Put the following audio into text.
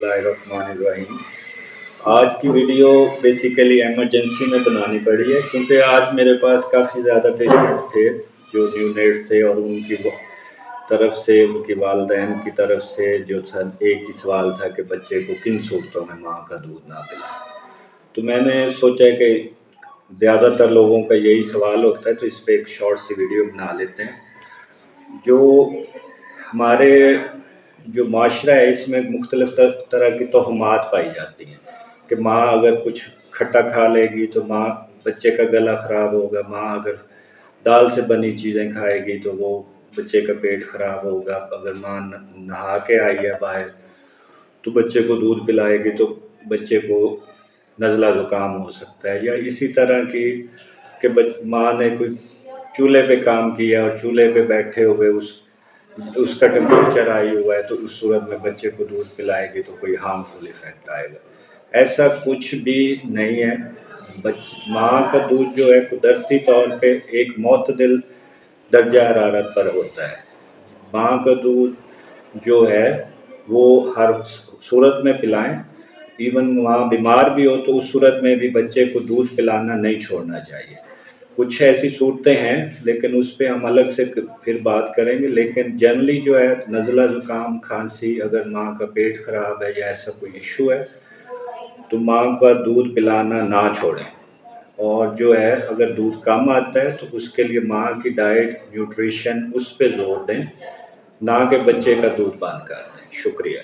बिस्मिल्लाहिर्रहमानिर्रहीम। आज की वीडियो बेसिकली एमरजेंसी में बनानी पड़ी है क्योंकि आज मेरे पास काफ़ी ज़्यादा पेशेंट्स थे जो न्यू नेट थे और उनकी तरफ से, उनकी वालदैन की तरफ से जो था एक ही सवाल था कि बच्चे को किन सूरतों में माँ का दूध ना पिलाएं। तो मैंने सोचा कि ज़्यादातर लोगों का यही सवाल होता है, तो इस पर एक शॉर्ट सी वीडियो बना लेते हैं। जो हमारे जो माशरा है इसमें मुख्तलिफ तरह की तोहमात पाई जाती हैं कि माँ अगर कुछ खट्टा खा लेगी तो माँ बच्चे का गला ख़राब होगा, माँ अगर दाल से बनी चीज़ें खाएगी तो वो बच्चे का पेट ख़राब होगा, अगर माँ नहा के आई है बाहर तो बच्चे को दूध पिलाएगी तो बच्चे को नज़ला ज़ुकाम हो सकता है। या इसी तरह की कि माँ ने कोई चूल्हे पे काम किया और चूल्हे पे बैठे हुए उसका टेम्परेचर हाई हुआ है तो उस सूरत में बच्चे को दूध पिलाएगी तो कोई हार्मफुल इफ़ेक्ट आएगा। ऐसा कुछ भी नहीं है। माँ का दूध जो है कुदरती तौर पे एक मोतदिल दर्जा हरारत पर होता है। माँ का दूध जो है वो हर सूरत में पिलाएं, इवन माँ बीमार भी हो तो उस सूरत में भी बच्चे को दूध पिलाना नहीं छोड़ना चाहिए। कुछ ऐसी सूरतें हैं लेकिन उस पर हम अलग से फिर बात करेंगे। लेकिन जनरली जो है नज़ला ज़ुकाम खांसी, अगर माँ का पेट ख़राब है या ऐसा कोई इशू है तो माँ का दूध पिलाना ना छोड़ें। और जो है अगर दूध कम आता है तो उसके लिए माँ की डाइट, न्यूट्रिशन उस पर जोर दें, ना कि बच्चे का दूध बंद कर दें। शुक्रिया।